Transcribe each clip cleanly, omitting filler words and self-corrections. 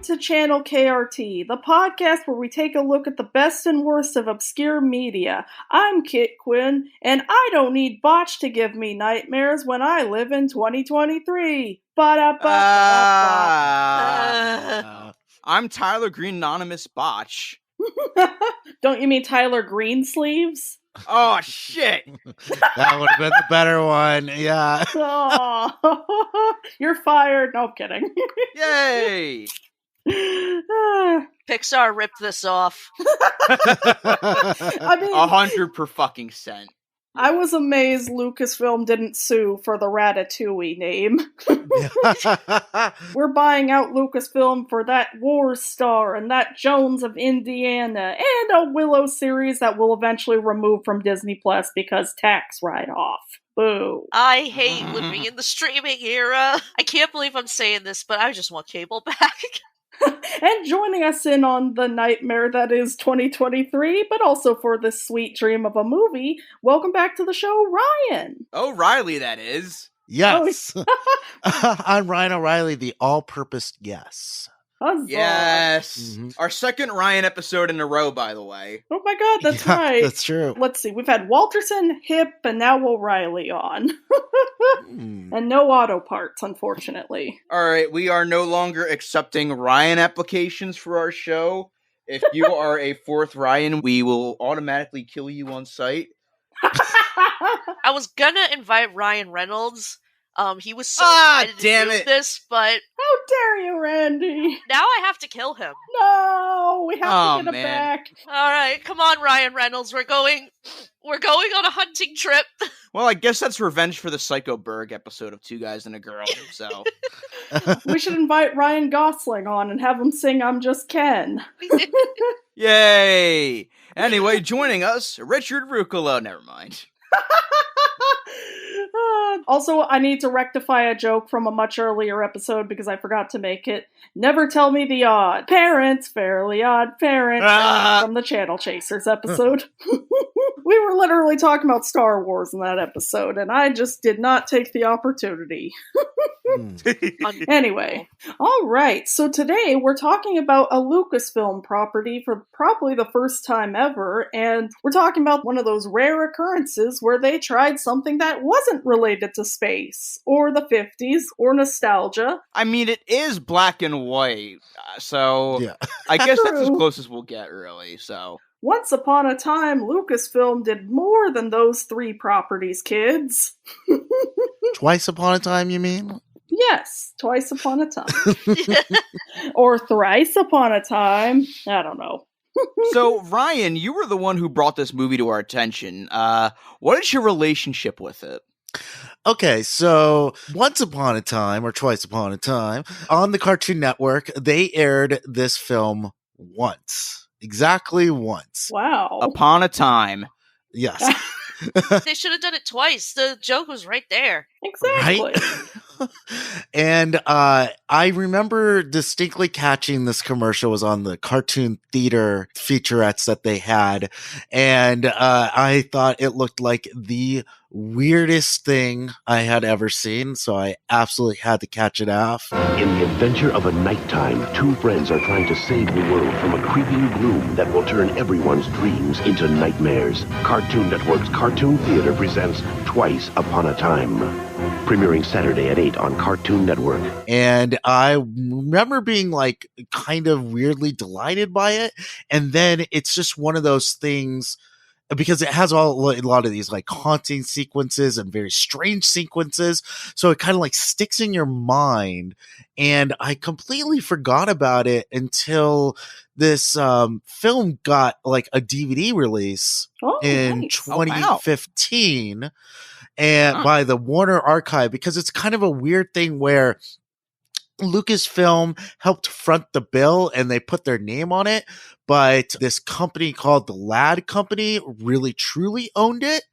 to Channel KRT, the podcast where we take a look at the best and worst of obscure media. I'm Kit Quinn, and I don't need Botch to give me nightmares when I live in 2023. I'm Tyler Green, Anonymous Botch. Don't you mean Tyler Greensleeves? Oh, shit. That would have been the better one. Yeah. Oh, you're fired. No, I'm kidding. Yay. Pixar ripped this off. I mean, 100%. I was amazed Lucasfilm didn't sue for the Ratatouille name. We're buying out Lucasfilm for that War Star and that Jones of Indiana and a Willow series that we'll eventually remove from Disney Plus because tax write-off. Boo. I hate living in the streaming era. I can't believe I'm saying this, but I just want cable back. And joining us in on the nightmare that is 2023, but also for this sweet dream of a movie, welcome back to the show, Ryan. O'Reilly, that is. Yes. I'm Ryan O'Reilly, the all-purpose yes. Huzzah. Yes. Mm-hmm. Our second Ryan episode in a row, by the way. Oh my god, that's right. That's true. Let's see, we've had Walterson, Hip, and now O'Reilly on. And no auto parts, unfortunately. Alright, we are no longer accepting Ryan applications for our show. If you are a fourth Ryan, we will automatically kill you on sight. I was gonna invite Ryan Reynolds. He was so excited to do this, but how dare you, Randy? Now I have to kill him. No, we have to get him back. All right, come on, Ryan Reynolds. We're going on a hunting trip. Well, I guess that's revenge for the Psycho Berg episode of Two Guys and a Girl. So we should invite Ryan Gosling on and have him sing "I'm Just Ken." Yay! Anyway, joining us, Richard Rucola. Never mind. Also, I need to rectify a joke from a much earlier episode because I forgot to make it. Never tell me the odd parents, Fairly Odd Parents, from the Channel Chasers episode. We were literally talking about Star Wars in that episode, and I just did not take the opportunity. Anyway, all right, so today we're talking about a Lucasfilm property for probably the first time ever, and we're talking about one of those rare occurrences where they tried something that wasn't related to space, or the 50s, or nostalgia. I mean, it is black and white, so yeah. I guess that's as close as we'll get, really, so... Once upon a time, Lucasfilm did more than those three properties, kids. Twice upon a time, you mean? Yes, twice upon a time. Or thrice upon a time. I don't know. So, Ryan, you were the one who brought this movie to our attention. What is your relationship with it? Okay, so once upon a time, or twice upon a time, on the Cartoon Network, they aired this film once. Exactly once. Wow. Upon a time. Yes. They should have done it twice. The joke was right there. Exactly. Right? And I remember distinctly catching this commercial. It was on the Cartoon Theater featurettes that they had. And I thought it looked like the weirdest thing I had ever seen. So I absolutely had to catch it off. In the adventure of a nighttime, two friends are trying to save the world from a creeping gloom that will turn everyone's dreams into nightmares. Cartoon Network's Cartoon Theater presents Twice Upon a Time. Premiering Saturday at 8 on Cartoon Network. And I remember being like kind of weirdly delighted by it. And then it's just one of those things because it has a lot of these like haunting sequences and very strange sequences. So it kind of like sticks in your mind. And I completely forgot about it until this film got like a DVD release in 2015. Oh, wow. And by the Warner Archive, because it's kind of a weird thing where Lucasfilm helped front the bill and they put their name on it, but this company called the Ladd Company really truly owned it.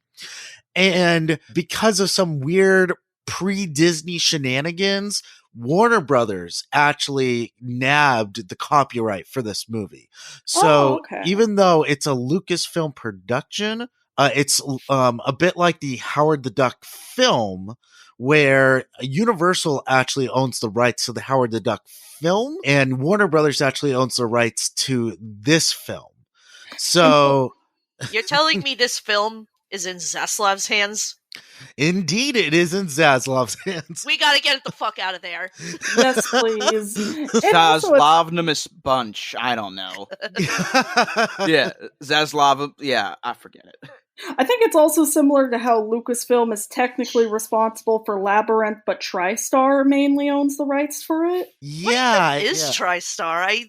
And because of some weird pre-Disney shenanigans, Warner Brothers actually nabbed the copyright for this movie. So even though it's a Lucasfilm production, it's a bit like the Howard the Duck film where Universal actually owns the rights to the Howard the Duck film, and Warner Brothers actually owns the rights to this film. So you're telling me this film is in Zaslav's hands? Indeed, it is in Zaslav's hands. We gotta get it the fuck out of there. Yes, please. Zaslavnimus bunch. I don't know. Yeah, Zaslav. Yeah, I forget it. I think it's also similar to how Lucasfilm is technically responsible for Labyrinth, but TriStar mainly owns the rights for it. Yeah, what is TriStar? I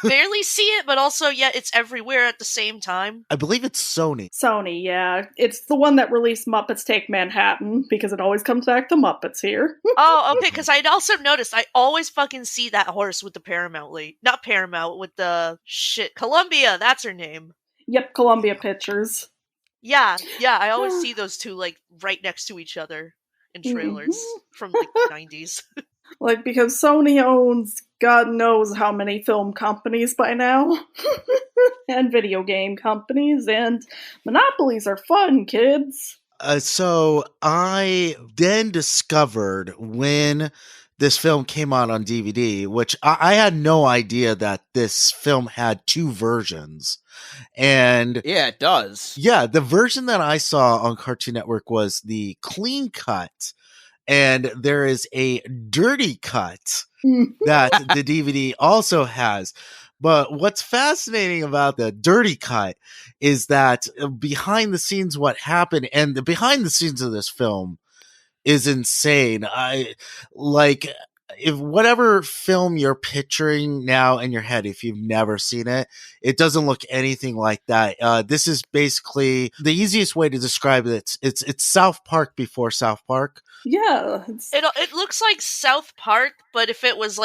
barely see it, but also it's everywhere at the same time. I believe it's Sony. Sony, yeah. It's the one that released Muppets Take Manhattan, because it always comes back to Muppets here. Oh, okay, because I'd also noticed I always fucking see that horse with the Paramount not Paramount, with the Columbia, that's her name. Yep, Columbia Pictures. Yeah, I always see those two right next to each other in trailers from the 90s. Because Sony owns God knows how many film companies by now. And video game companies, and monopolies are fun, kids. So I then discovered when this film came out on DVD, which I had no idea that this film had two versions. And yeah, it does. Yeah, the version that I saw on Cartoon Network was the clean cut, and there is a dirty cut that the DVD also has. But what's fascinating about the dirty cut is that behind the scenes, what happened, and the behind the scenes of this film is insane. If whatever film you're picturing now in your head, if you've never seen it, it doesn't look anything like that. This is basically the easiest way to describe it. It's South Park before South Park. Yeah. It looks like South Park, but if it was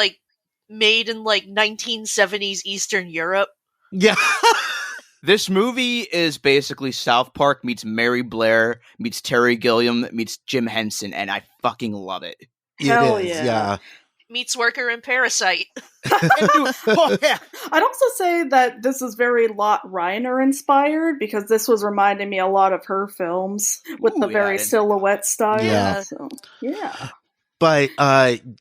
made in 1970s Eastern Europe. Yeah. This movie is basically South Park meets Mary Blair, meets Terry Gilliam, meets Jim Henson, and I fucking love it. Hell it is, yeah. Meets Worker and Parasite. Oh, yeah. I'd also say that this is very Lot Reiner inspired, because this was reminding me a lot of her films with the very silhouette style. Yeah. So, yeah. But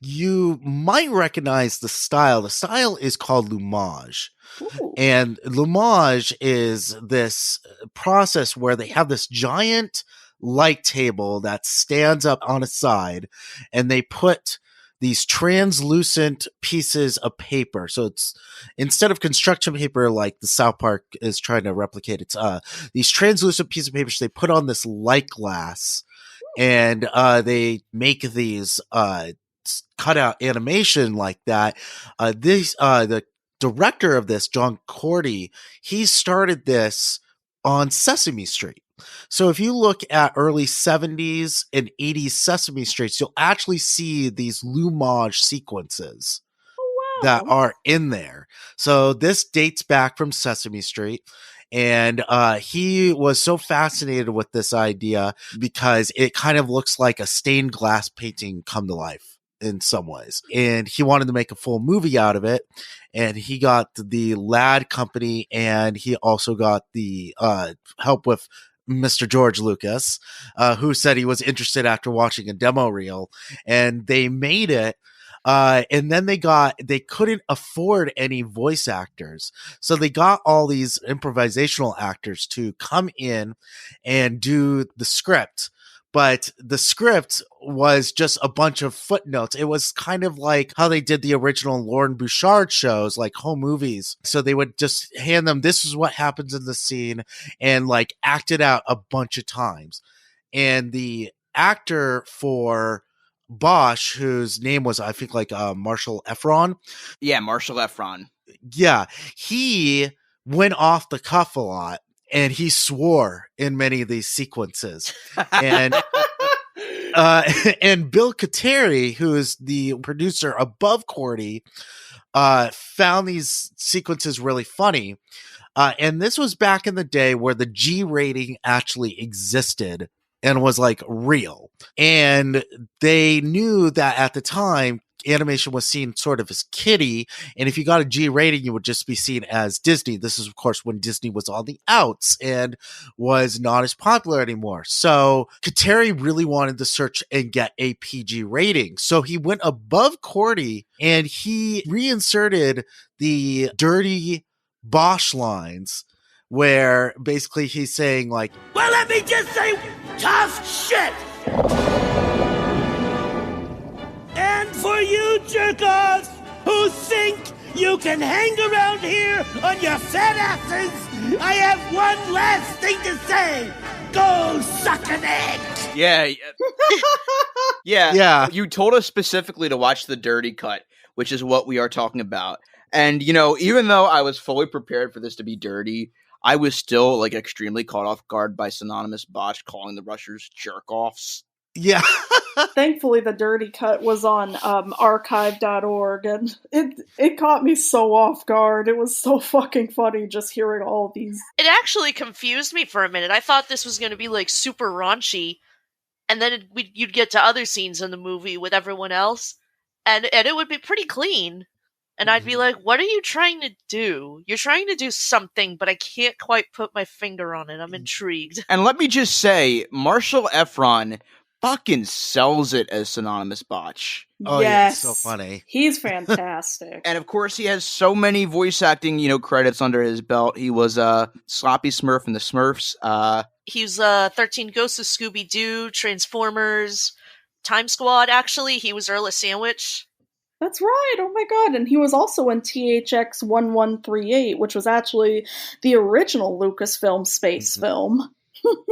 you might recognize the style. The style is called Lumage. Ooh. And Lumage is this process where they have this giant light table that stands up on a side, and they put these translucent pieces of paper. So it's instead of construction paper like the South Park is trying to replicate, it's these translucent pieces of paper they put on this light glass, and they make these cutout animation like that. The director of this, John Cordy, he started this on Sesame Street. So if you look at early 70s and 80s Sesame Streets, you'll actually see these Lumage sequences that are in there. So this dates back from Sesame Street. And he was so fascinated with this idea because it kind of looks like a stained glass painting come to life in some ways. And he wanted to make a full movie out of it. And he got the Ladd Company, and he also got the help with Mr. George Lucas, who said he was interested after watching a demo reel, and they made it. And then they couldn't afford any voice actors. So they got all these improvisational actors to come in and do the script. But the script was just a bunch of footnotes. It was kind of like how they did the original Lauren Bouchard shows, like home movies. So they would just hand them, this is what happens in the scene, and act it out a bunch of times. And the actor for Bosch, whose name was, I think, Marshall Efron. Yeah, Marshall Efron. Yeah, he went off the cuff a lot. And he swore in many of these sequences. And and Bill Kateri, who is the producer above Cordy, found these sequences really funny. And this was back in the day where the G rating actually existed and was real. And they knew that at the time, animation was seen sort of as kiddie, and if you got a G rating, you would just be seen as Disney. This is, of course, when Disney was on the outs and was not as popular anymore. So Kateri really wanted to search and get a PG rating. So he went above Cordy and he reinserted the dirty Bosch lines where basically he's saying like, well, let me just say, tough shit! And for you jerk-offs who think you can hang around here on your fat asses, I have one last thing to say. Go suck an egg! Yeah. Yeah. You told us specifically to watch the dirty cut, which is what we are talking about. And, even though I was fully prepared for this to be dirty, I was still, like, extremely caught off guard by synonymous Botch calling the rushers jerk-offs. yeah. Thankfully, the dirty cut was on archive.org, and it caught me so off guard. It was so fucking funny just hearing all these. It actually confused me for a minute. I thought this was going to be like super raunchy, and then you'd get to other scenes in the movie with everyone else, and it would be pretty clean. And I'd be like, what are you trying to do? You're trying to do something, but I can't quite put my finger on it. I'm intrigued. And let me just say, Marshall Efron fucking sells it as synonymous Botch. Oh, yes. yeah, it's so funny. He's fantastic. And of course, he has so many voice acting, credits under his belt. He was Sloppy Smurf in the Smurfs. He was 13 Ghosts of Scooby-Doo, Transformers, Time Squad, actually. He was Earl of Sandwich. That's right. Oh my god. And he was also in THX 1138, which was actually the original Lucasfilm space film.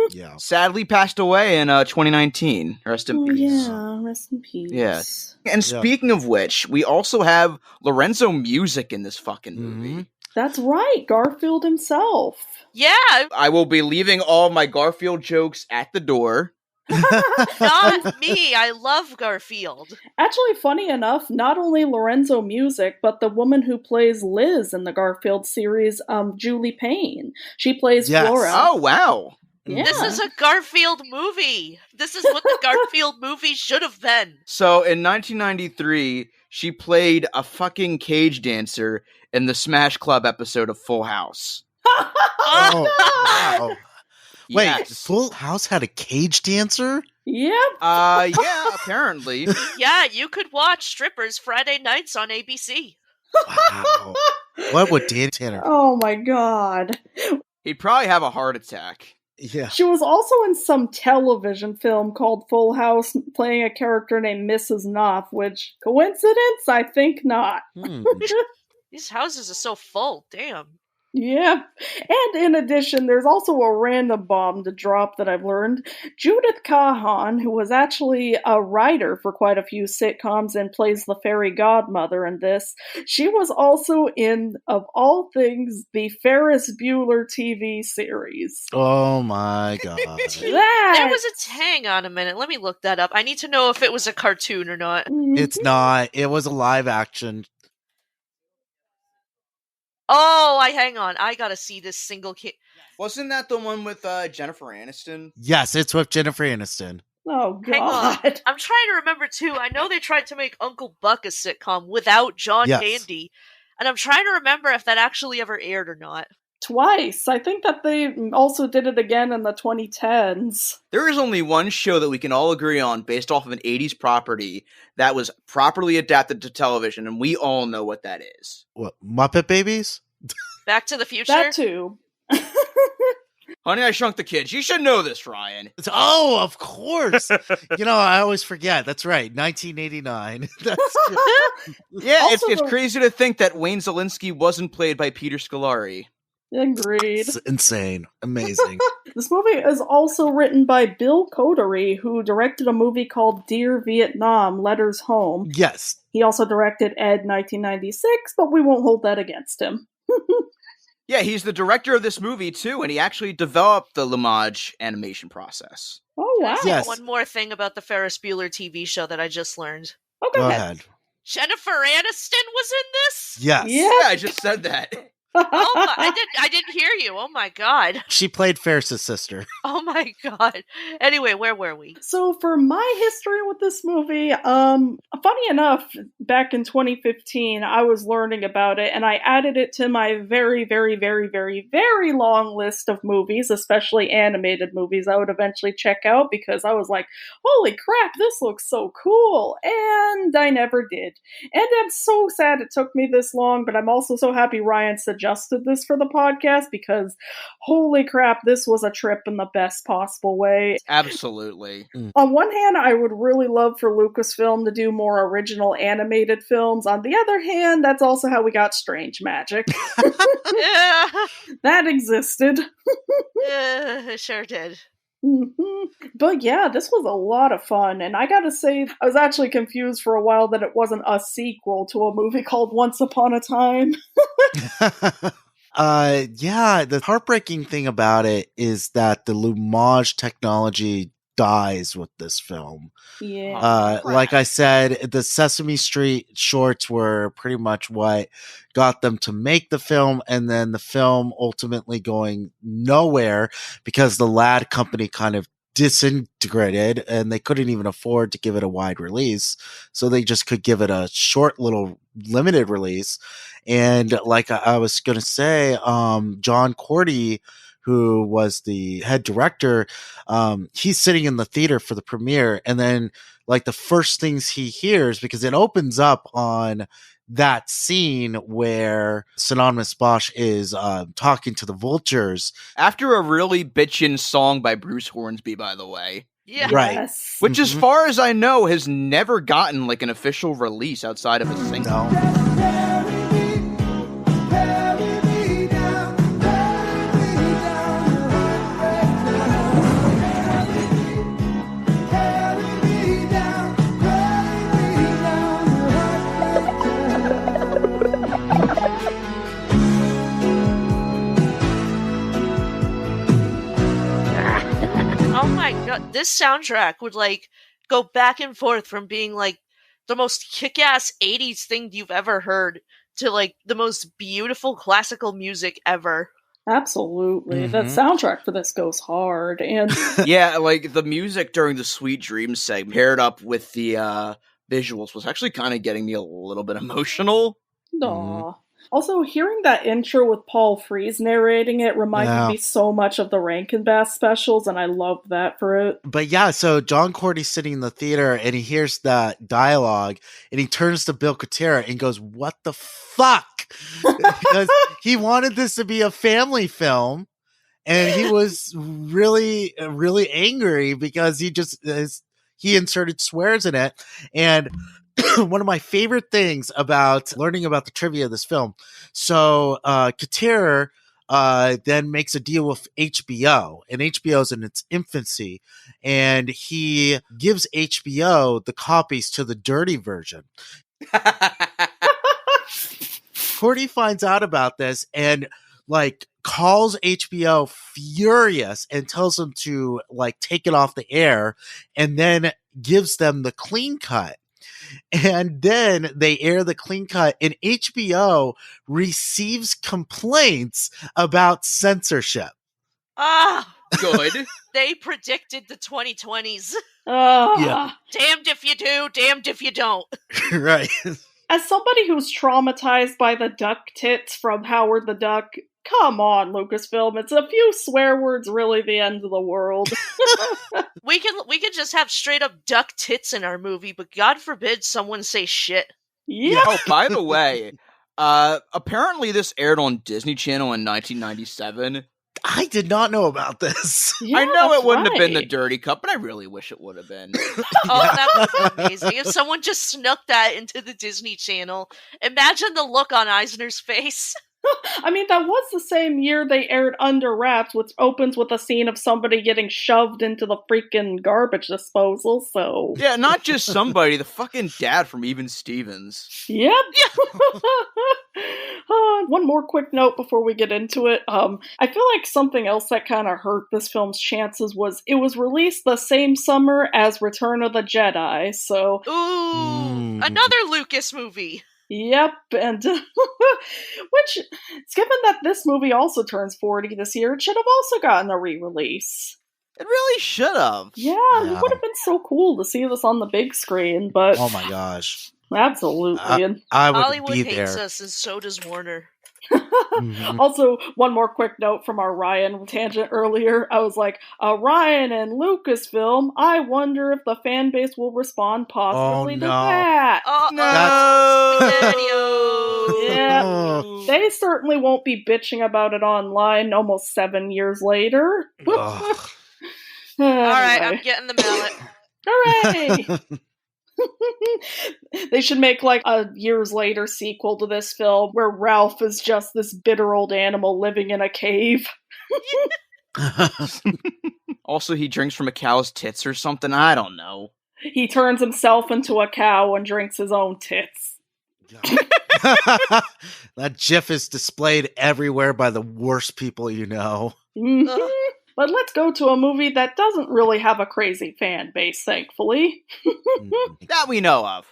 Yeah. Sadly passed away in 2019. Rest in peace. Yeah, rest in peace. Yes. And speaking of which, we also have Lorenzo music in this fucking movie. That's right. Garfield himself. Yeah. I will be leaving all my Garfield jokes at the door. Not me. I love Garfield. Actually, funny enough, not only Lorenzo music, but the woman who plays Liz in the Garfield series, Julie Payne. She plays Flora. Oh, wow. Yeah. This is a Garfield movie. This is what the Garfield movie should have been. So in 1993, she played a fucking cage dancer in the Smash Club episode of Full House. Oh, wow. Wait, Yes. Full House had a cage dancer? Yep. Yeah, apparently. Yeah, you could watch strippers Friday nights on ABC. Wow. What would Dan Tanner? Oh my god. He'd probably have a heart attack. Yeah. She was also in some television film called Full House, playing a character named Mrs. Knopf, which, coincidence? I think not. These houses are so full. Damn. Yeah. And in addition, there's also a random bomb to drop that I've learned. Judith Kahan, who was actually a writer for quite a few sitcoms and plays the fairy godmother in this, she was also in, of all things, the Ferris Bueller TV series. Oh my god. There was hang on a minute. Let me look that up. I need to know if it was a cartoon or not. It's not. It was a live action. Oh, hang on. I gotta see this single kid. Wasn't that the one with Jennifer Aniston? Yes, it's with Jennifer Aniston. Oh, Hang on. God. I'm trying to remember, too. I know they tried to make Uncle Buck a sitcom without John Candy. And I'm trying to remember if that actually ever aired or not. Twice. I think that they also did it again in the 2010s. There is only one show that we can all agree on based off of an 80s property that was properly adapted to television, and we all know what that is. What, Muppet Babies? Back to the Future? That too. Honey, I Shrunk the Kids. You should know this, Ryan. Oh, of course. I always forget. That's right. 1989. That's Yeah, Also it's the- crazy to think that Wayne Zielinski wasn't played by Peter Scolari. Agreed. it's insane. Amazing. This movie is also written by Bill Coterie, who directed a movie called Dear Vietnam, Letters Home. Yes. He also directed Ed 1996, but we won't hold that against him. Yeah, he's the director of this movie, too, and he actually developed the Lumage animation process. Oh, wow. Yes. One more thing about the Ferris Bueller TV show that I just learned. Okay. Go ahead. Jennifer Aniston was in this? Yes. Yeah. Yeah, I just said that. I didn't hear you. Oh my god. She played Ferris's sister. Oh my god. Anyway, where were we? So for my history with this movie, funny enough, back in 2015, I was learning about it and I added it to my very, very, very, very, very long list of movies, especially animated movies I would eventually check out because I was like, holy crap, this looks so cool. And I never did. And I'm so sad it took me this long, but I'm also so happy Ryan suggested this for the podcast because holy crap, this was a trip in the best possible way. Absolutely. On one hand, I would really love for Lucasfilm to do more original animated films. On the other hand, that's also how we got Strange Magic. Yeah. That existed. It sure did. But yeah, this was a lot of fun, and I gotta say, I was actually confused for a while that it wasn't a sequel to a movie called Once Upon a Time. Yeah, the heartbreaking thing about it is that the Lumage technology dies with this film. Yeah. Like I said, the Sesame Street shorts were pretty much what got them to make the film, and then the film ultimately going nowhere because the Lad company kind of disintegrated and they couldn't even afford to give it a wide release. So they just could give it a short little limited release. And like I was going to say, John Cordy, who was the head director, he's sitting in the theater for the premiere. And then like the first things he hears, because it opens up on that scene where Synonymous Bosch is talking to the vultures. After a really bitchin' song by Bruce Hornsby, by the way. Yeah. Right. Yes. Which, as far as I know, has never gotten like an official release outside of a single. No. This soundtrack would like go back and forth from being like the most kick-ass 80s thing you've ever heard to like the most beautiful classical music ever. Absolutely. The soundtrack for this goes hard. And yeah, like the music during the Sweet Dreams segment paired up with the visuals was actually kind of getting me a little bit emotional. Aw. Also, hearing that intro with Paul Frees narrating it reminded me so much of the Rankin Bass specials, and I loved that for it. But yeah, so John Cordy's sitting in the theater, and he hears that dialogue, and he turns to Bill Cotera and goes, "What the fuck?" Because he wanted this to be a family film, and he was really, really angry because he inserted swears in it, and one of my favorite things about learning about the trivia of this film. So, Cotera then makes a deal with HBO, and HBO's in its infancy, and he gives HBO the copies to the dirty version. Cordy finds out about this and like calls HBO furious and tells them to like take it off the air, and then gives them the clean cut. And then they air the clean cut, and HBO receives complaints about censorship. Ah, good. They predicted the 2020s. Yeah. Damned if you do, damned if you don't. Right. As somebody who's traumatized by the duck tits from Howard the Duck, come on, Lucasfilm. It's a few swear words really the end of the world. We could just have straight up duck tits in our movie, but God forbid someone say shit. Yeah. Oh, by the way, apparently this aired on Disney Channel in 1997. I did not know about this. Yeah, I know it wouldn't have been the right. dirty cut, but I really wish it would have been. Oh, that would have been amazing. If someone just snuck that into the Disney Channel. Imagine the look on Eisner's face. I mean, that was the same year they aired Under Wraps, which opens with a scene of somebody getting shoved into the freaking garbage disposal, so... Yeah, not just somebody, the fucking dad from Even Stevens. Yep. One more quick note before we get into it. I feel like something else that kind of hurt this film's chances was it was released the same summer as Return of the Jedi, so... Ooh, another Lucas movie. Yep, and which, given that this movie also turns 40 this year, it should have also gotten a re-release. It really should have. Yeah, Yeah. it would have been so cool to see this on the big screen, but Oh my gosh. absolutely. And I would Hollywood be hates there. us, and so does Warner. Mhm. also, one more quick note from our Ryan tangent earlier. I was like, Ryan and Lucasfilm, I wonder if the fan base will respond positively to no. that. No! Yeah, they certainly won't be bitching about it online almost 7 years later. Ugh. Alright, I'm getting the mallet. Hooray! They should make like a years later sequel to this film where Ralph is just this bitter old animal living in a cave. Also, he drinks from a cow's tits or something. I don't know. He turns himself into a cow and drinks his own tits. That GIF is displayed everywhere by the worst people you know. Mhm. Ugh. But let's go to a movie that doesn't really have a crazy fan base, thankfully. That we know of.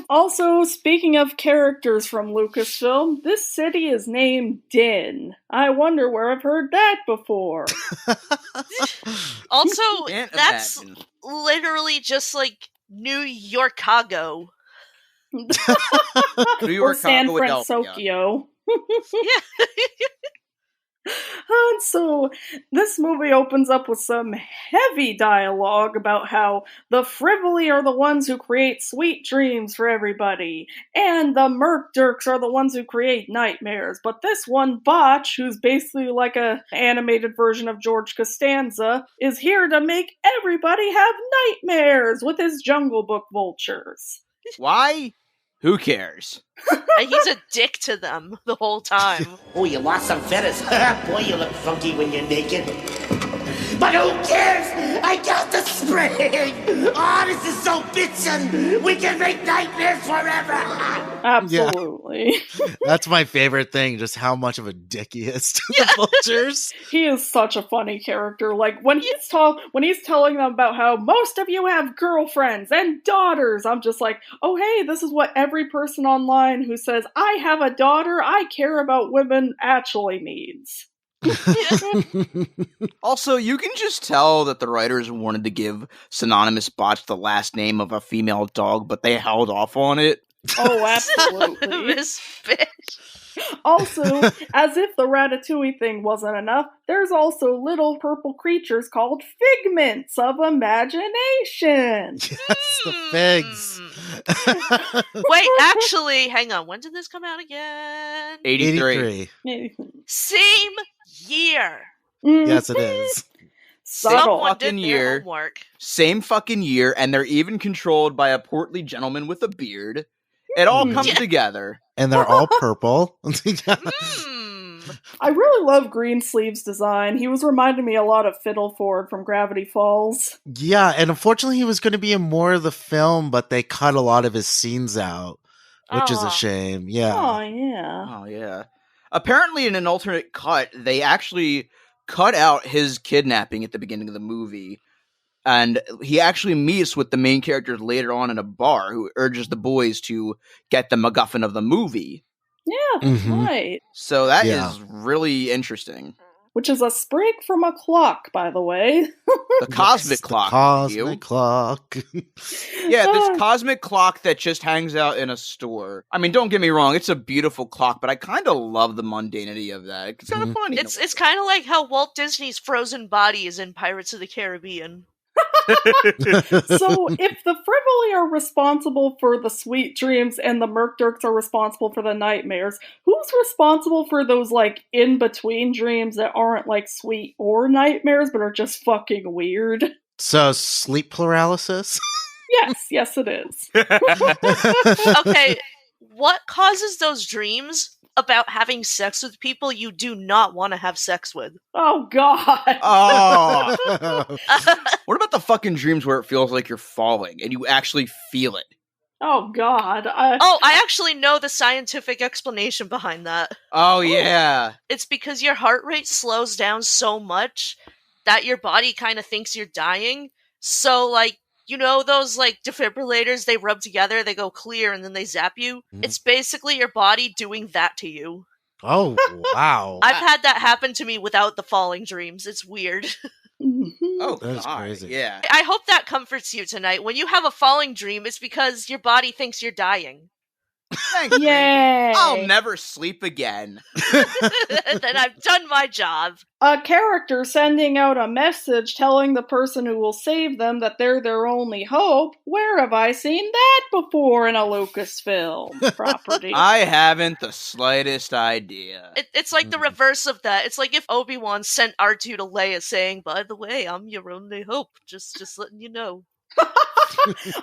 Also, speaking of characters from Lucasfilm, this city is named Din. I wonder where I've heard that before. Also, Can't that's imagine. literally just like New Yorkago. New Or York, San Philadelphia. Francisco. Yeah. And so, this movie opens up with some heavy dialogue about how the Frivolly are the ones who create sweet dreams for everybody, and the Merc-Dirks are the ones who create nightmares. But this one, Botch, who's basically like an animated version of George Costanza, is here to make everybody have nightmares with his Jungle Book vultures. Why? Who cares? And he's a dick to them the whole time. Oh, you lost some feathers. Boy, you look funky when you're naked. But who cares? I got the spring. Oh, this is so bitchin'. We can make nightmares forever. Absolutely. That's my favorite thing, just how much of a dick he is to the vultures. He is such a funny character. Like when he's telling them about how most of you have girlfriends and daughters, I'm just like, oh hey, this is what every person online who says I have a daughter, I care about women actually means. Also, you can just tell that the writers wanted to give Synonymous Botch the last name of a female dog, but they held off on it. Oh, absolutely. This bitch. Also, as if the Ratatouille thing wasn't enough, there's also little purple creatures called figments of imagination. Yes, the figs. Wait, actually, hang on. When did this come out again? 83. 83. Same year. Yes, it is. Subtle. Someone fucking did year. their homework. Same fucking year, and they're even controlled by a portly gentleman with a beard. It all comes Yeah. together. And they're all purple. I really love Greensleeve's design. He was reminding me a lot of Fiddleford from Gravity Falls. Yeah, and unfortunately he was going to be in more of the film, but they cut a lot of his scenes out, which is Aw. a shame. Yeah. Oh, yeah. Oh, yeah. Apparently, in an alternate cut, they actually cut out his kidnapping at the beginning of the movie. And he actually meets with the main characters later on in a bar who urges the boys to get the MacGuffin of the movie. Yeah, that's Mhm. right. So that is Yeah. really interesting. Which is a sprig from a clock, by the way. The cosmic Yes, the clock. Cosmic you. clock. Yeah, this cosmic clock that just hangs out in a store. I mean, don't get me wrong, it's a beautiful clock, but I kind of love the mundanity of that. It's kind of Mhm. funny. in a It's kind of like how Walt Disney's frozen body is in Pirates of the Caribbean. So, if the Frivolly are responsible for the sweet dreams and the Merc-Dirks are responsible for the nightmares, who's responsible for those, like, in-between dreams that aren't, like, sweet or nightmares, but are just fucking weird? So sleep paralysis? Yes, it is. Okay, what causes those dreams about having sex with people you do not want to have sex with? Oh, God. Oh, what about the fucking dreams where it feels like you're falling and you actually feel it? Oh, God. Oh, I actually know the scientific explanation behind that. Oh, yeah. It's because your heart rate slows down so much that your body kind of thinks you're dying. So, like, You know those, like, defibrillators they rub together, they go clear, and then they zap you? Mhm. It's basically your body doing that to you. Oh, wow. I've had that happen to me without the falling dreams. It's weird. Oh, That's God, crazy. yeah. I hope that comforts you tonight. When you have a falling dream, it's because your body thinks you're dying. Thanks, Randy. Yay! I'll never sleep again. Then I've done my job. A character sending out a message telling the person who will save them that they're their only hope. Where have I seen that before in a Lucasfilm property? I haven't the slightest idea. It's like the reverse of that. It's like if Obi-Wan sent R2 to Leia saying, by the way, I'm your only hope. Just letting you know.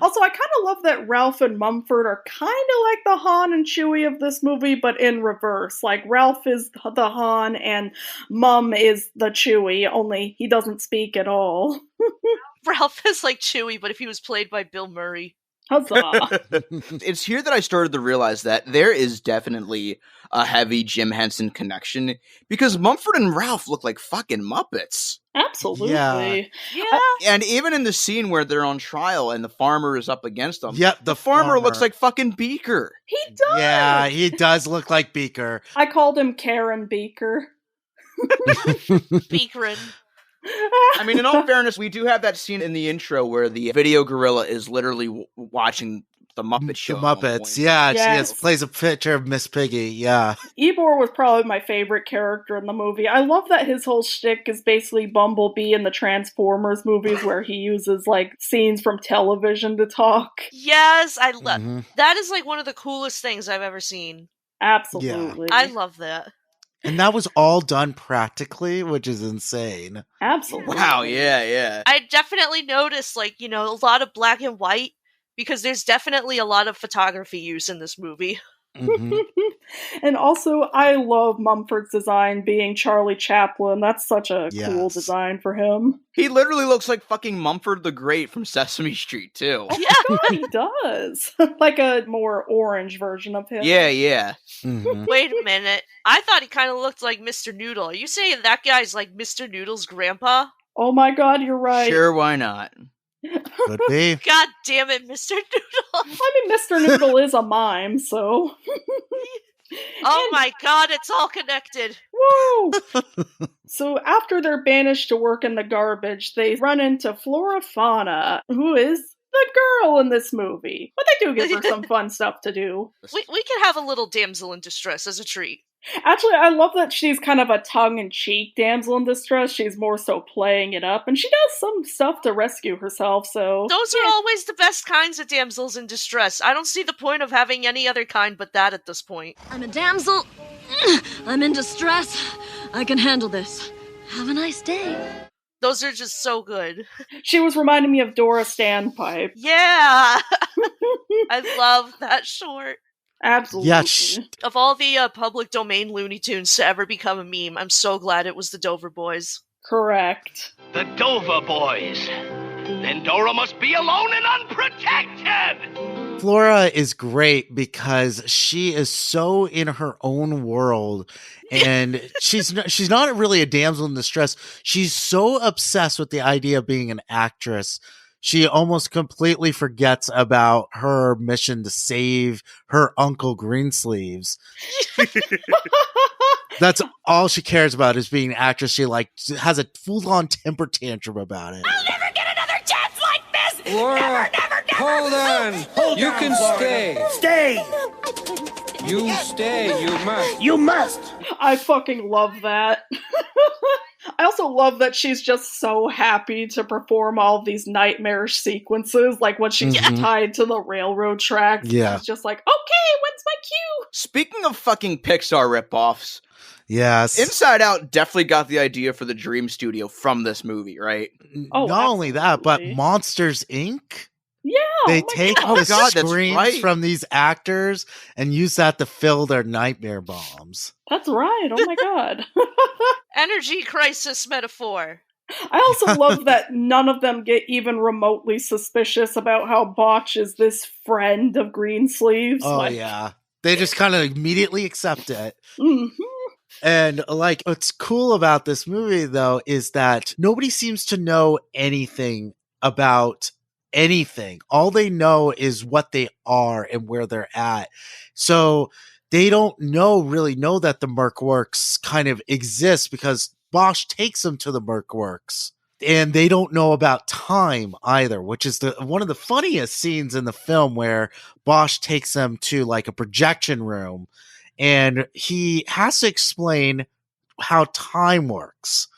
Also, I kind of love that Ralph and Mumford are kind of like the Han and Chewie of this movie, but in reverse. Like, Ralph is the Han and Mum is the Chewie, only he doesn't speak at all. Ralph is like Chewie, but if he was played by Bill Murray. Huzzah. It's here that I started to realize that there is definitely a heavy Jim Henson connection, because Mumford and Ralph look like fucking Muppets. Absolutely. Yeah. Yeah. And even in the scene where they're on trial and the farmer is up against them, Yep, the farmer looks like fucking Beaker. He does! Yeah, he does look like Beaker. I called him Karen Beaker. Beakerin. I mean, in all fairness, we do have that scene in the intro where the video gorilla is literally watching the Muppet Show. The Muppets, yeah. Yes. She plays a picture of Miss Piggy, yeah. Ebor was probably my favorite character in the movie. I love that his whole shtick is basically Bumblebee in the Transformers movies where he uses, like, scenes from television to talk. Yes, I love Mhm. that. Is like one of the coolest things I've ever seen. Absolutely. I love that. And that was all done practically, which is insane. Absolutely. Wow, yeah. I definitely noticed, like, you know, a lot of black and white, because there's definitely a lot of photography use in this movie. Mhm. And also, I love Mumford's design being Charlie Chaplin. That's such a cool Yes. design for him. He literally looks like fucking Mumford the Great from Sesame Street, too. Oh my god, he does. Like a more orange version of him. Yeah. Mhm. Wait a minute. I thought he kind of looked like Mr. Noodle. Are you saying that guy's like Mr. Noodle's grandpa? Oh my god, you're right. Sure, why not? Could be. God damn it, Mr. Noodle. I mean, Mr. Noodle is a mime, so. Oh my god, it's all connected. Woo! So after they're banished to work in the garbage, they run into Flora Fauna, who is the girl in this movie. But they do give her some fun stuff to do. We can have a little damsel in distress as a treat. Actually, I love that she's kind of a tongue-in-cheek damsel in distress. She's more so playing it up, and she does some stuff to rescue herself, so... Those are always the best kinds of damsels in distress. I don't see the point of having any other kind but that at this point. I'm a damsel. I'm in distress. I can handle this. Have a nice day. Those are just so good. She was reminding me of Dora Standpipe. Yeah! I love that short. Absolutely. Yeah, Of all the public domain Looney Tunes to ever become a meme, I'm so glad it was the Dover Boys. Correct. The Dover Boys. Then Dora must be alone and unprotected! Flora is great because she is so in her own world, and she's not really a damsel in distress. She's so obsessed with the idea of being an actress. She almost completely forgets about her mission to save her uncle Greensleeves. That's all she cares about is being an actress. She like has a full-on temper tantrum about it. I'll never get another chance like this! Laura, Never! hold on. Hold You on, can Flora. stay. Stay! You stay. You must. You must! I fucking love that. I also love that she's just so happy to perform all these nightmarish sequences, like when she's Mhm. tied to the railroad tracks. Yeah. She's just like, okay, when's my cue? Speaking of fucking Pixar ripoffs, Yes. Inside Out definitely got the idea for the Dream Studio from this movie, right? Oh, Not only that, but absolutely. Monsters Inc. Yeah. They oh my take God. the God, that's screams right. from these actors and use that to fill their nightmare bombs. That's right. Oh my god. Energy crisis metaphor. I also love that none of them get even remotely suspicious about how Botch is this friend of Greensleeves. Oh Like, yeah. They just kind of immediately accept it. mhm. And like what's cool about this movie though is that nobody seems to know anything about anything. All they know is what they are and where they're at. So they don't really know that the Merc Works kind of exists because Bosch takes them to the Merc Works. And they don't know about time either, which is one of the funniest scenes in the film where Bosch takes them to like a projection room and he has to explain how time works.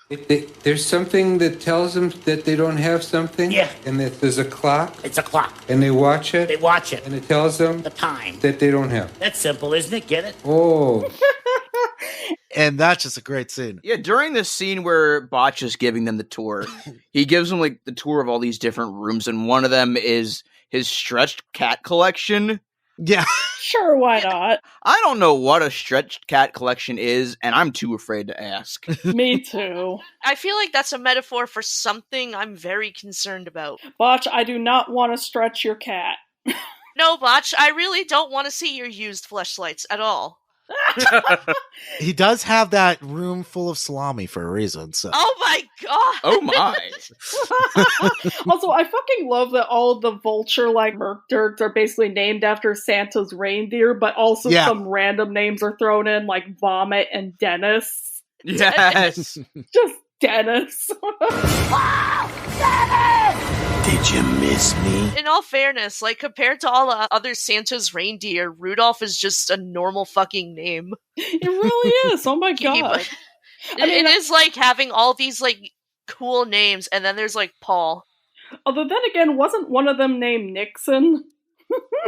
There's something that tells them that they don't have something? Yeah. And that there's a clock? It's a clock. And they watch it? They watch it. And it tells them? The time. That they don't have. That's simple, isn't it? Get it? Oh. And that's just a great scene. Yeah, during the scene where Botch is giving them the tour, he gives them like the tour of all these different rooms, and one of them is his stretched cat collection. Yeah. Sure, why not? I don't know what a stretched cat collection is, and I'm too afraid to ask. Me too. I feel like that's a metaphor for something I'm very concerned about. Botch, I do not want to stretch your cat. No, Botch, I really don't want to see your used fleshlights at all. He does have that room full of salami for a reason. So. Oh my god! Oh my! Also, I fucking love that all the vulture-like Merc-Dirks are basically named after Santa's reindeer, but also some random names are thrown in, like Vomit and Dennis. Yes! Just Dennis. Wow! Dennis! Did you miss me? In all fairness, like, compared to all the other Santa's reindeer, Rudolph is just a normal fucking name. It really is. Oh my god. It is like having all these, like, cool names, and then there's, like, Paul. Although then again, wasn't one of them named Nixon?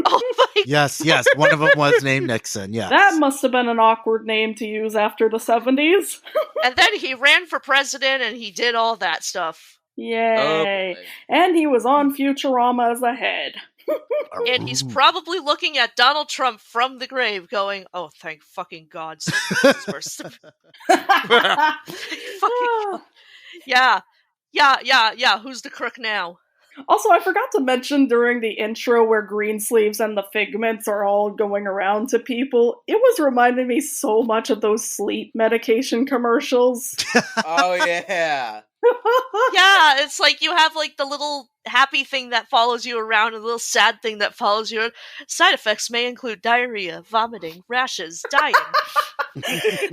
Oh my Yes, one of them was named Nixon, yes. That must have been an awkward name to use after the 70s. And then he ran for president, and he did all that stuff. Yay. And he was on Futurama as a head. And he's probably looking at Donald Trump from the grave going, oh, thank fucking God. Fucking God. Yeah, who's the crook now? Also, I forgot to mention during the intro where Greensleeves and the Figments are all going around to people, it was reminding me so much of those sleep medication commercials. Oh, yeah. Yeah, it's like you have like the little happy thing that follows you around and the little sad thing that follows you. Side effects may include diarrhea, vomiting, rashes, dying.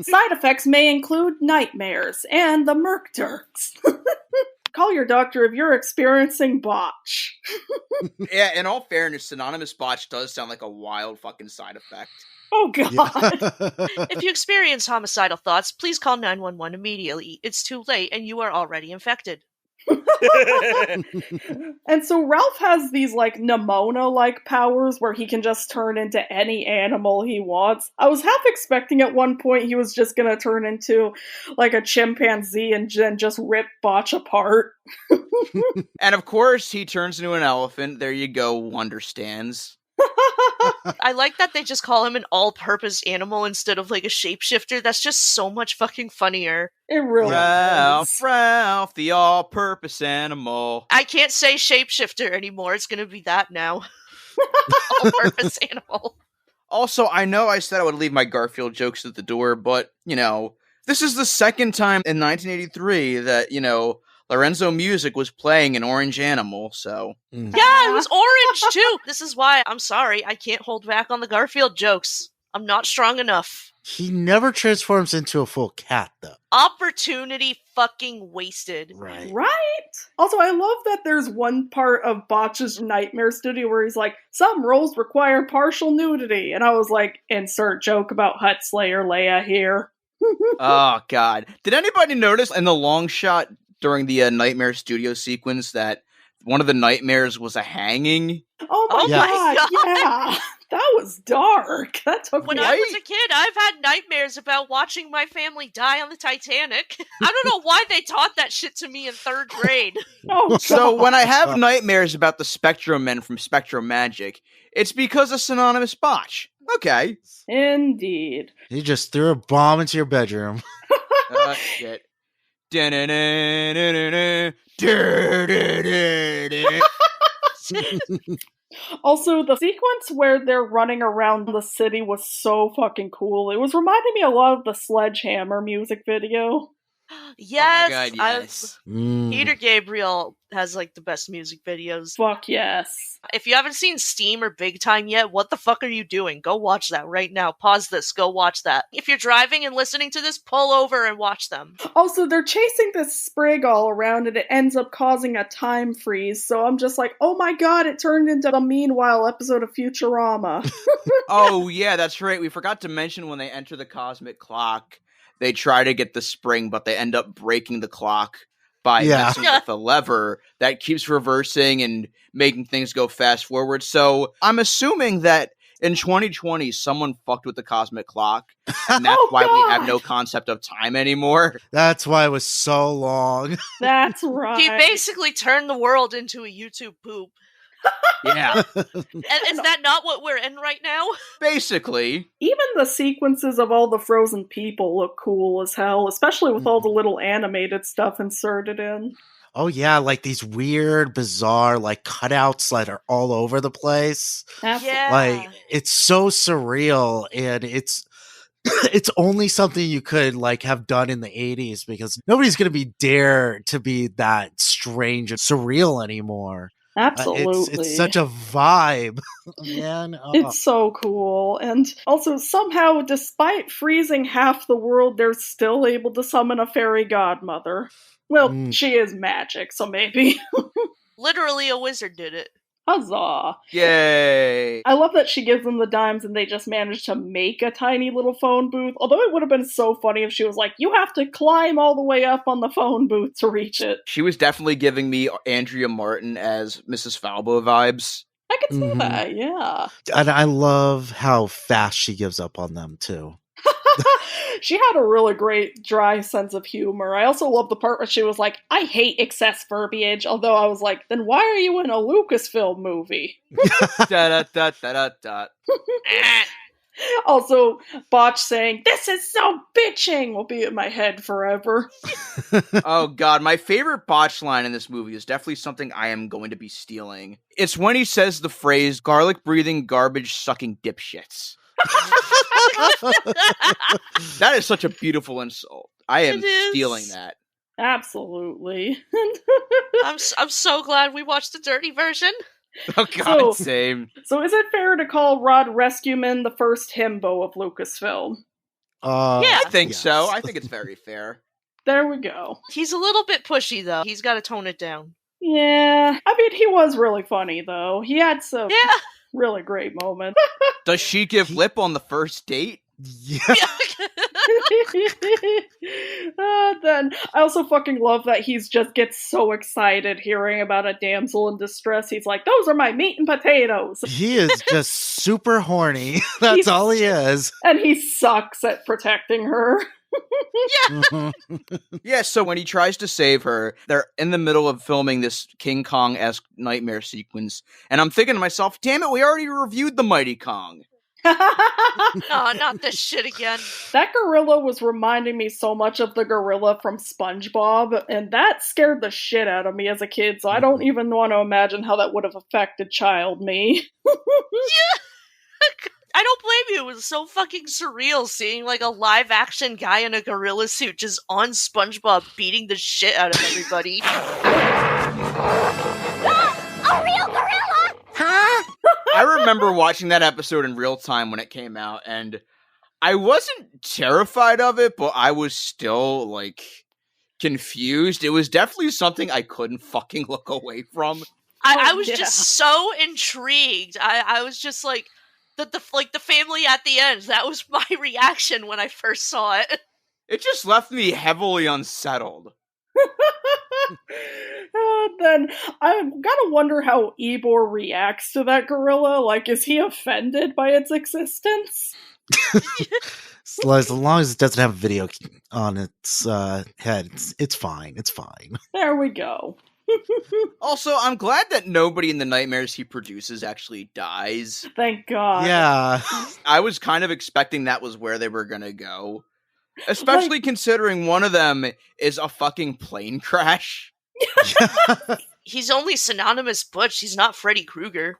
Side effects may include nightmares and the Merc-Dirks. Call your doctor if you're experiencing botch. Yeah, in all fairness, synonymous botch does sound like a wild fucking side effect. Oh, God. Yeah. If you experience homicidal thoughts, please call 911 immediately. It's too late and you are already infected. And so Ralph has these, like, Nimona-like powers where he can just turn into any animal he wants. I was half expecting at one point he was just gonna turn into, like, a chimpanzee and then just rip Botch apart. And of course, he turns into an elephant. There you go, understands. I like that they just call him an all-purpose animal instead of like a shapeshifter. That's just so much fucking funnier. It really is. Ralph, the all-purpose animal. I can't say shapeshifter anymore. It's gonna be that now. All-purpose animal. Also, I know I said I would leave my Garfield jokes at the door, but, you know, this is the second time in 1983 that, you know, Lorenzo music was playing an orange animal, so... Yeah, it was orange, too! This is why, I'm sorry, I can't hold back on the Garfield jokes. I'm not strong enough. He never transforms into a full cat, though. Opportunity fucking wasted. Right. Also, I love that there's one part of Botch's Nightmare Studio where he's like, some roles require partial nudity. And I was like, insert joke about Hut Slayer Leia here. Oh, God. Did anybody notice in the long shot during the Nightmare Studio sequence that one of the nightmares was a hanging? Oh my god, yeah. That was dark. That took When me I was a kid, I've had nightmares about watching my family die on the Titanic. I don't know why they taught that shit to me in 3rd grade. Oh, so when I have nightmares about the Spectrum Men from Spectrum Magic, it's because of synonymous botch. Okay. Indeed. He just threw a bomb into your bedroom. Shit. Also, the sequence where they're running around the city was so fucking cool. It was reminding me a lot of the Sledgehammer music video. Yes, Oh my god, yes. Peter Gabriel has like the best music videos. Fuck yes. If you haven't seen Steam or Big Time yet, what the fuck are you doing? Go watch that right now. Pause this. Go watch that. If you're driving and listening to this, pull over and watch them. Also, they're chasing this sprig all around and it ends up causing a time freeze. So I'm just like, oh my god, it turned into the Meanwhile episode of Futurama. Oh yeah, that's right. We forgot to mention when they enter the cosmic clock, they try to get the spring, but they end up breaking the clock by messing with a lever that keeps reversing and making things go fast forward. So I'm assuming that in 2020, someone fucked with the cosmic clock, and that's why we have no concept of time anymore. That's why it was so long. That's right. He basically turned the world into a YouTube poop. Yeah. And is that not what we're in right now? Basically. Even the sequences of all the frozen people look cool as hell, especially with all the little animated stuff inserted in. Oh yeah, like these weird, bizarre, like cutouts that are all over the place. Yeah. Like it's so surreal, and it's only something you could like have done in the 80s because nobody's gonna dare to be that strange and surreal anymore. Absolutely. It's such a vibe, man. Oh. It's so cool. And also, somehow, despite freezing half the world, they're still able to summon a fairy godmother. Well, she is magic, so maybe. Literally a wizard did it. Huzzah! Yay! I love that she gives them the dimes and they just managed to make a tiny little phone booth. Although it would have been so funny if she was like, you have to climb all the way up on the phone booth to reach it. She was definitely giving me Andrea Martin as Mrs. Falbo vibes. I could see that, yeah. And I love how fast she gives up on them, too. She had a really great dry sense of humor. I also love the part where she was like, I hate excess verbiage, although I was like, then why are you in a Lucasfilm movie? Also, Botch saying, this is so bitching will be in my head forever. Oh god, my favorite Botch line in this movie is definitely something I am going to be stealing. It's when he says the phrase, garlic breathing, garbage sucking dipshits. That is such a beautiful insult. I am stealing that. Absolutely. I'm so glad we watched the dirty version. Oh god, same. So is it fair to call Rod Rescueman the first himbo of Lucasfilm? Yeah, I think so. I think it's very fair. There we go. He's a little bit pushy, though. He's got to tone it down. Yeah. I mean, he was really funny, though. He had some really great moments. Does she give lip on the first date? Yeah. Then I also fucking love that he's just gets so excited hearing about a damsel in distress. He's like, those are my meat and potatoes. He is just super horny. That's all he is. And he sucks at protecting her. Yeah, so when he tries to save her, they're in the middle of filming this King Kong-esque nightmare sequence. And I'm thinking to myself, damn it, we already reviewed the Mighty Kong. Oh, not this shit again. That gorilla was reminding me so much of the gorilla from SpongeBob, and that scared the shit out of me as a kid, so I don't even want to imagine how that would have affected child me. I don't blame you. It was so fucking surreal seeing like a live action guy in a gorilla suit just on SpongeBob beating the shit out of everybody. A real gorilla! Huh? I remember watching that episode in real time when it came out, and I wasn't terrified of it, but I was still, like, confused. It was definitely something I couldn't fucking look away from. I was just so intrigued. I was just like, the family at the end, that was my reaction when I first saw it. It just left me heavily unsettled. Then I gotta wonder how Ybor reacts to that gorilla. Like, is he offended by its existence? As long as it doesn't have a video on its head, it's fine. It's fine. There we go. Also, I'm glad that nobody in the nightmares he produces actually dies. Thank God. Yeah. I was kind of expecting that was where they were gonna go. Especially considering one of them is a fucking plane crash. He's only synonymous Butch. He's not Freddy Krueger.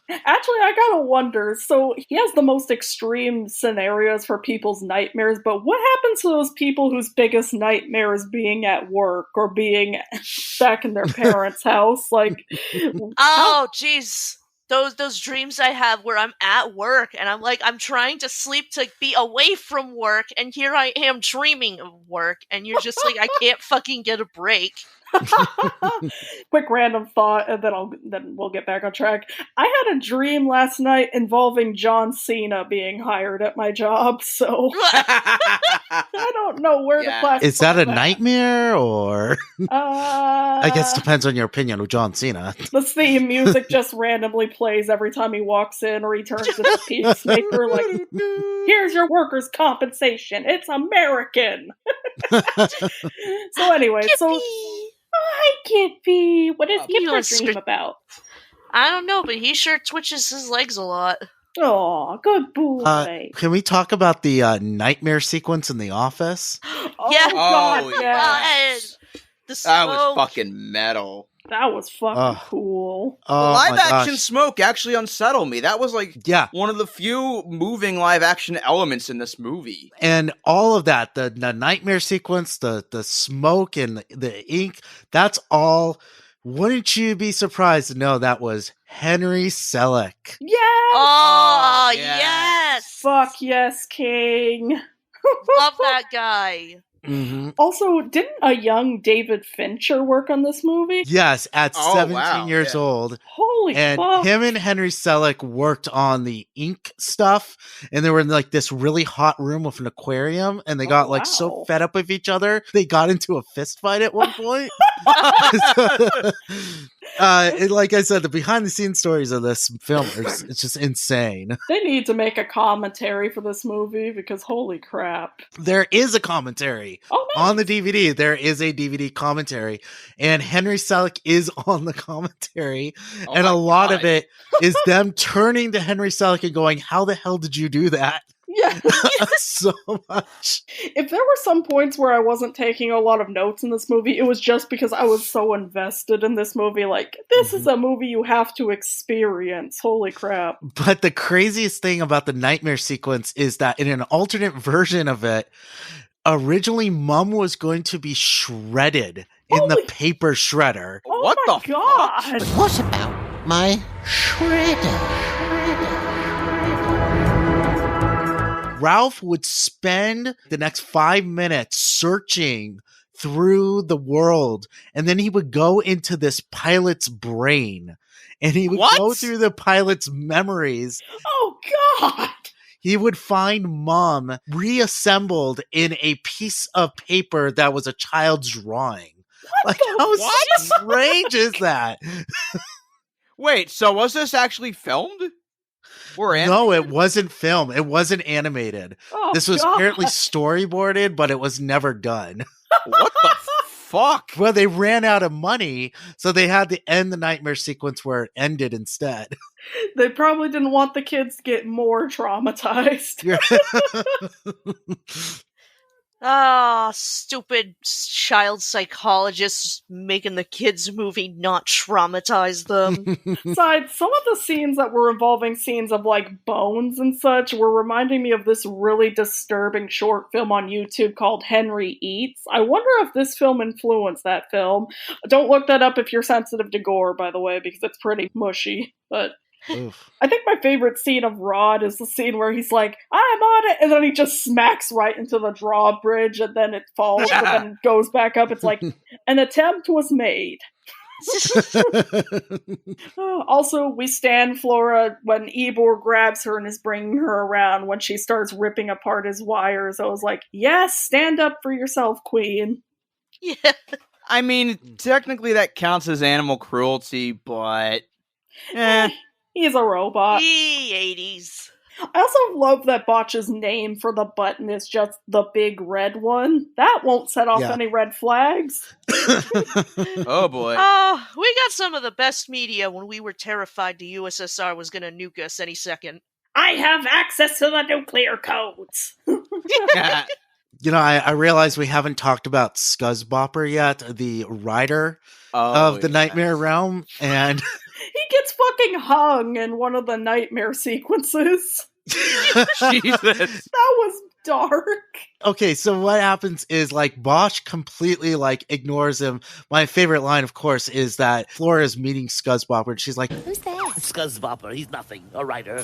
Actually, I gotta wonder. So he has the most extreme scenarios for people's nightmares, but what happens to those people whose biggest nightmare is being at work or being back in their parents' house? Like, Oh, jeez. Those dreams I have where I'm at work and I'm trying to sleep to be away from work, and here I am dreaming of work, and you're just like, I can't fucking get a break. quick random thought, and then we'll get back on track. I had a dream last night involving John Cena being hired at my job, so I don't know where to classify Is that a nightmare, or I guess Uh, depends on your opinion of John Cena. the theme music just randomly plays every time he walks in or he turns into a peacemaker. Like, here's your workers' compensation. It's American. So anyway, hi, Kippy. What is Kipper dream about? I don't know, but he sure twitches his legs a lot. Oh, good boy. Can we talk about the nightmare sequence in The Office? Yeah. God, yes. The That was smoke. fucking metal. That was fucking cool. The Oh, live my action gosh. smoke actually unsettled me. That was like Yeah. one of the few moving live action elements in this movie. And all of that, the nightmare sequence, the smoke and the ink, that's all. Wouldn't you be surprised to know that was Henry Selick? Yes! Oh, yes. yes. Fuck yes, King. Love that guy. Mm-hmm. Also, didn't a young David Fincher work on this movie? Yes, at Oh, 17 wow, years yeah. old. Holy And fuck. him and Henry Selick worked on the ink stuff, and they were in like this really hot room with an aquarium, and they got like so wow. fed up with each other, they got into a fist fight at one point. And like I said, the behind the scenes stories of this film it's just insane. They need to make a commentary for this movie because holy crap. There is a commentary Oh, no. on the DVD. There is a DVD commentary, and Henry Selick is on the commentary, Oh and my a lot God. of it is them turning to Henry Selick and going, "How the hell did you do that?" Yeah. So much. If there were some points where I wasn't taking a lot of notes in this movie, it was just because I was so invested in this movie. Like, this is a movie you have to experience. Holy crap. But the craziest thing about the nightmare sequence is that in an alternate version of it, originally Mum was going to be shredded in the Holy- paper shredder. Oh What my the god. fuck? What about my shredder? Ralph would spend the next 5 minutes searching through the world, and then he would go into this pilot's brain, and he would go What? through the pilot's memories. Oh god. He would find Mom reassembled in a piece of paper that was a child's drawing. Like, how strange is that? Wait, so was this actually filmed? Or No, it wasn't film. It wasn't animated. Oh, This was God. apparently storyboarded, but it was never done. What the fuck? Well, they ran out of money, so they had to end the nightmare sequence where it ended instead. They probably didn't want the kids to get more traumatized. Ah, stupid child psychologists making the kids movie not traumatize them. Besides, some of the scenes that were involving scenes of like bones and such were reminding me of this really disturbing short film on YouTube called Henry Eats. I wonder if this film influenced that film. Don't look that up if you're sensitive to gore, by the way, because it's pretty mushy. But Oof. I think my favorite scene of Rod is the scene where he's like, I'm on it, and then he just smacks right into the drawbridge, and then it falls, but then goes back up. It's like, an attempt was made. Also, we stand Flora when Ebor grabs her and is bringing her around when she starts ripping apart his wires. I was like, yes, stand up for yourself, queen. Yeah. I mean, technically that counts as animal cruelty, but... He's a robot. 80s. I also love that Botch's name for the button is just the big red one. That won't set off any red flags. Oh boy. Oh, we got some of the best media when we were terrified the USSR was going to nuke us any second. I have access to the nuclear codes. You know, I realize we haven't talked about Scuzzbopper yet, the writer of the Nightmare Realm, and he gets fucking fucking hung in one of the nightmare sequences. Jesus. That was dark. Okay, so what happens is like Bosch completely like ignores him. My favorite line, of course, is that Flora is meeting Scuzzbopper and she's like, Who's that? Scuzzbopper, he's nothing. A writer.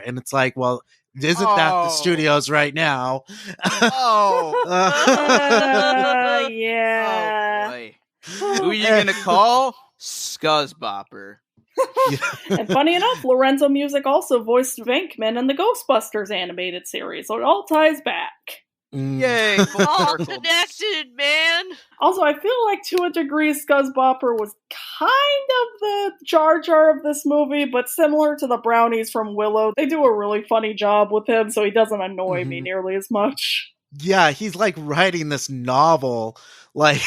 and it's like, well, isn't that the studios right now? Yeah. Oh, boy. Who are you gonna call? Scuzzbopper. And funny enough, Lorenzo Music also voiced Venkman in the Ghostbusters animated series, so it all ties back. Yay! All connected, man. Also, I feel like to a degree, Scuzzbopper was kind of the Jar Jar of this movie, but similar to the brownies from Willow, they do a really funny job with him, so he doesn't annoy me nearly as much. Yeah, he's like writing this novel, like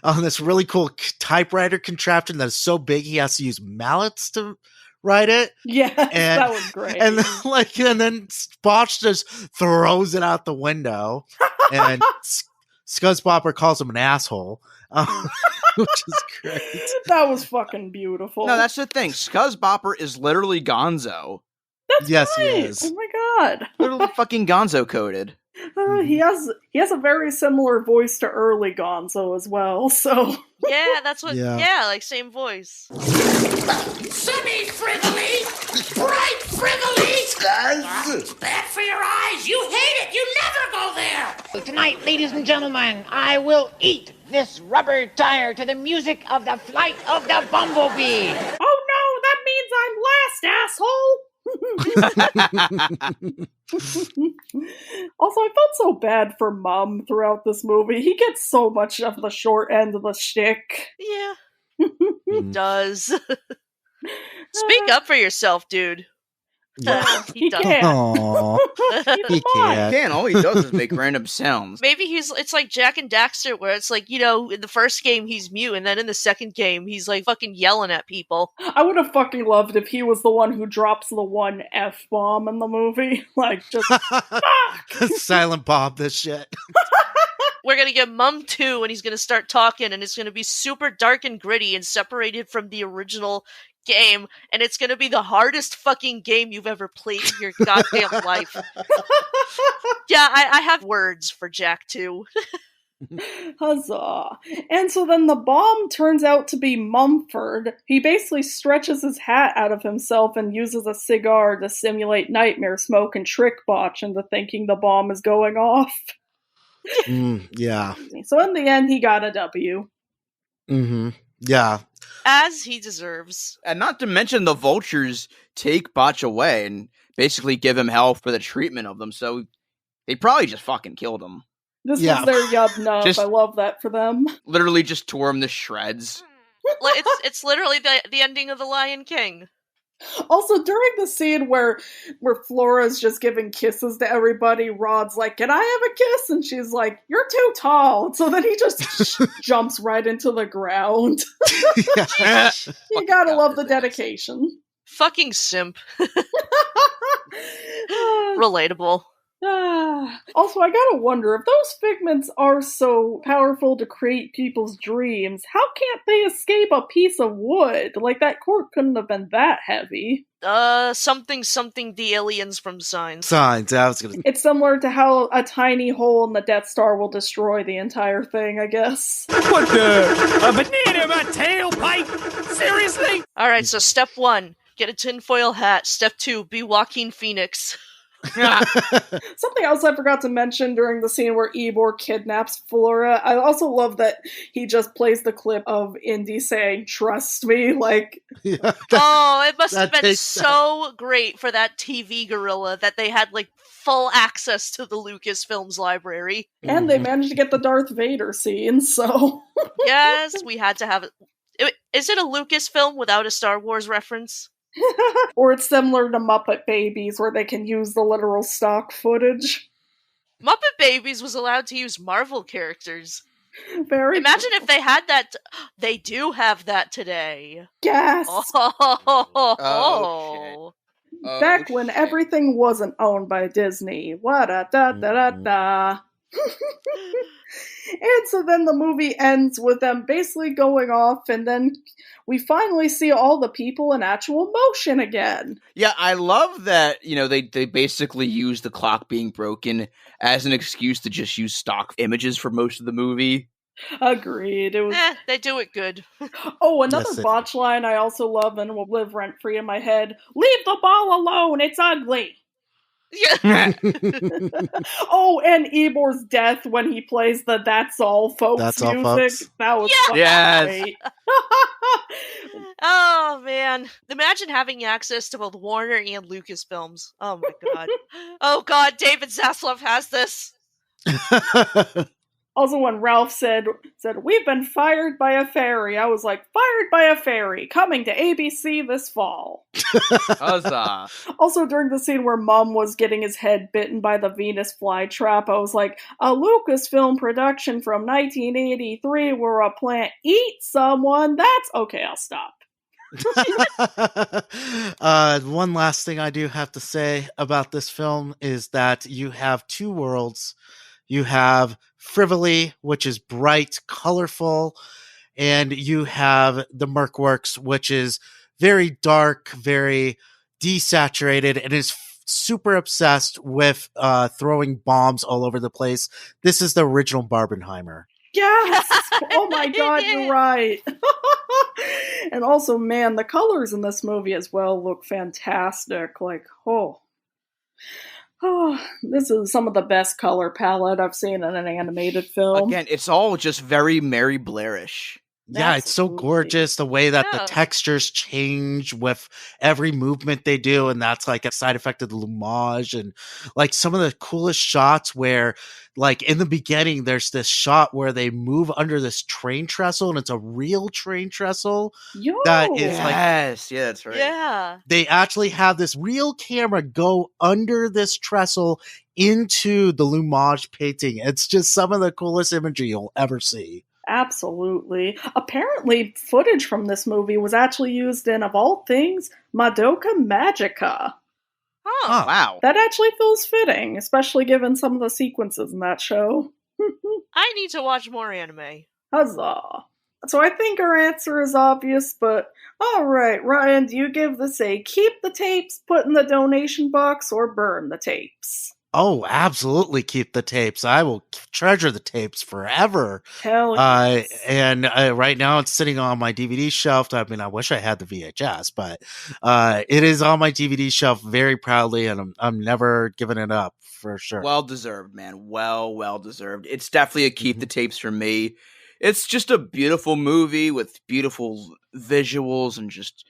on this really cool typewriter contraption that is so big he has to use mallets to write it. Yeah, that was great. And then Bosch just throws it out the window, and Scuzzbopper calls him an asshole, which is great. That was fucking beautiful. No, that's the thing. Scuzzbopper is literally Gonzo. That's yes, right. he is. Oh my god. Literally fucking Gonzo coded. He has a very similar voice to early Gonzo as well, so... Yeah, that's what... Yeah. Yeah, like, same voice. Sunny frivolity! Bright frivolity! Scuzz! Bad for your eyes! You hate it! You never go there! Tonight, ladies and gentlemen, I will eat this rubber tire to the music of the flight of the bumblebee. Oh no, that means I'm last, asshole! Also, I felt so bad for Mum throughout this movie. He gets so much of the short end of the shtick. Yeah. He does. Speak up for yourself, dude. Yeah. He does. can't. Aww. He can't. Can't. All he does is make random sounds. Maybe it's like Jak and Daxter, where it's like, in the first game he's mute, and then in the second game he's like fucking yelling at people. I would have fucking loved if he was the one who drops the one F-bomb in the movie. Like, just, fuck! Silent Bob this shit. We're gonna get Mum 2, and he's gonna start talking, and it's gonna be super dark and gritty and separated from the original game, and it's gonna be the hardest fucking game you've ever played in your goddamn life. Yeah, I have words for Jak 2. Huzzah. And so then the bomb turns out to be Mumford. He basically stretches his hat out of himself and uses a cigar to simulate nightmare smoke and trick Botch into thinking the bomb is going off. Yeah. So in the end, he got a W. Yeah. As he deserves. And not to mention the vultures take Botch away and basically give him hell for the treatment of them, so they probably just fucking killed him. This was their yub nub. I love that for them. Literally just tore him to shreds. It's literally the ending of The Lion King. Also, during the scene where Flora's just giving kisses to everybody, Rod's like, "Can I have a kiss?" And she's like, "You're too tall." So then he just jumps right into the ground. You gotta love the dedication. Fucking simp. Relatable. Also, I gotta wonder, if those figments are so powerful to create people's dreams, how can't they escape a piece of wood? Like, that cork couldn't have been that heavy. Something the aliens from Signs. I was gonna... It's similar to how a tiny hole in the Death Star will destroy the entire thing, I guess. What the? A banana in my tailpipe? Seriously? Alright, so step 1, get a tinfoil hat. Step 2, be Joaquin Phoenix. Something else I forgot to mention during the scene where Ybor kidnaps Flora, I also love that he just plays the clip of Indy saying, "Trust me," like... It must have been so great for that TV gorilla that they had, like, full access to the Lucasfilms library. And they managed to get the Darth Vader scene, so... Yes, we had to have it. Is it a Lucasfilm without a Star Wars reference? Or it's similar to Muppet Babies, where they can use the literal stock footage. Muppet Babies was allowed to use Marvel characters. Imagine if they had that. They do have that today. Yes! Oh, Back when everything wasn't owned by Disney. Wa-da-da-da-da-da. And so then the movie ends with them basically going off, and then we finally see all the people in actual motion again. Yeah, I love that, they basically use the clock being broken as an excuse to just use stock images for most of the movie. Agreed. It was. They do it good. Oh, another Yes, botch line I also love and will live rent-free in my head. Leave the ball alone, it's ugly! Yeah. Oh, and Ebor's death when he plays the That's All Folks That's music. All Folks. That was fucking great. Oh, man. Imagine having access to both Warner and Lucasfilms. Oh, my God. Oh, God, David Zaslav has this. Also, when Ralph said, we've been fired by a fairy, I was like, fired by a fairy, coming to ABC this fall. Huzzah. Also, during the scene where Mum was getting his head bitten by the Venus flytrap, I was like, a Lucasfilm production from 1983 where a plant eats someone? That's... Okay, I'll stop. One last thing I do have to say about this film is that you have two worlds. You have Frivolity, which is bright, colorful, and you have the Mercworks, which is very dark, very desaturated, and is super obsessed with throwing bombs all over the place. This is the original Barbenheimer. Yes! Oh my god, you're right. And also, man, the colors in this movie as well look fantastic. Like, this is some of the best color palette I've seen in an animated film. Again, it's all just very Mary Blairish. Yeah, it's so gorgeous the way that the textures change with every movement they do, and that's like a side effect of the Lumage. And like some of the coolest shots where, like in the beginning, there's this shot where they move under this train trestle, and it's a real train trestle. That is yes, yeah, that's right. Yeah, they actually have this real camera go under this trestle into the Lumage painting. It's just some of the coolest imagery you'll ever see. Absolutely. Apparently, footage from this movie was actually used in, of all things, Madoka Magica. Oh, wow. That actually feels fitting, especially given some of the sequences in that show. I need to watch more anime. Huzzah. So I think our answer is obvious, but alright, Ryan, do you give this a keep the tapes, put in the donation box, or burn the tapes? Oh, absolutely keep the tapes. I will treasure the tapes forever. Hell yes. And right now it's sitting on my DVD shelf. I mean, I wish I had the VHS, but it is on my DVD shelf very proudly, and I'm never giving it up for sure. Well deserved, man. Well deserved. It's definitely a keep the tapes for me. It's just a beautiful movie with beautiful visuals and just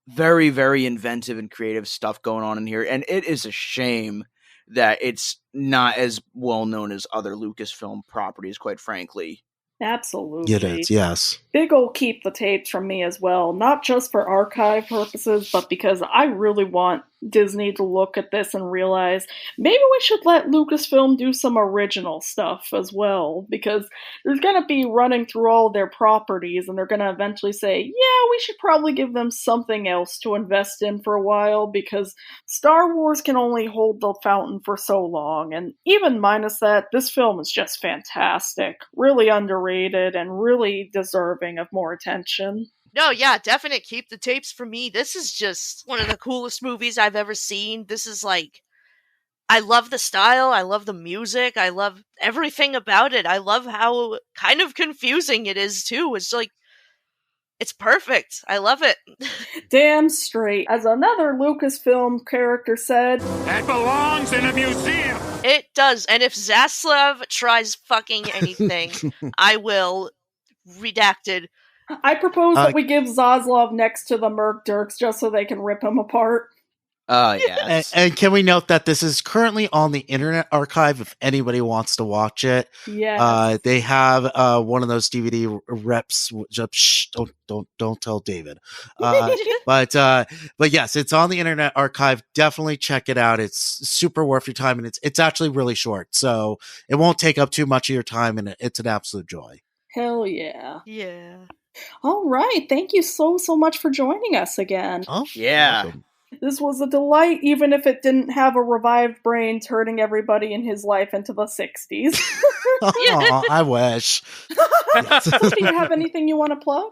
very, very inventive and creative stuff going on in here. And it is a shame that it's not as well known as other Lucasfilm properties, quite frankly. Absolutely. It is, yes. Big ol' keep the tapes from me as well, not just for archive purposes, but because I really want Disney to look at this and realize maybe we should let Lucasfilm do some original stuff as well, because they're going to be running through all their properties and they're going to eventually say, yeah, we should probably give them something else to invest in for a while, because Star Wars can only hold the fountain for so long, and even minus that, this film is just fantastic, really underrated, and really deserving of more attention. No, yeah, definite keep the tapes for me. This is just one of the coolest movies I've ever seen. This is like, I love the style, I love the music, I love everything about it. I love how kind of confusing it is too. It's like, it's perfect. I love it. Damn straight. As another Lucasfilm character said, that belongs in a museum. It does. And if Zaslav tries fucking anything, I will redacted. I propose that we give Zaslav next to the Merc Dirks just so they can rip him apart. Yes. And can we note that this is currently on the Internet Archive if anybody wants to watch it? Yes. They have one of those DVD reps. Shh, don't tell David. But yes, it's on the Internet Archive. Definitely check it out. It's super worth your time, and it's actually really short, so it won't take up too much of your time, and it's an absolute joy. Hell yeah. Yeah. All right. Thank you so much for joining us again. Oh, yeah. welcome. This was a delight, even if it didn't have a revived brain turning everybody in his life into the 60s. Aw, I wish. So do you have anything you want to plug?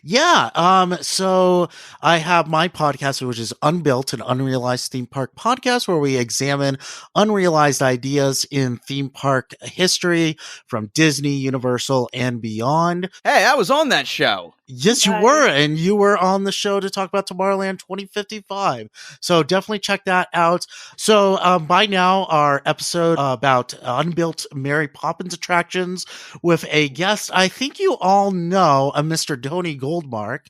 Yeah. So I have my podcast, which is Unbuilt, an unrealized theme park podcast, where we examine unrealized ideas in theme park history from Disney, Universal, and beyond. Hey, I was on that show. Yes, you were. And you were on the show to talk about Tomorrowland 2055. So definitely check that out. So by now, our episode about unbuilt Mary Poppins attractions with a guest I think you all know, a Mr. Tony Goldmark,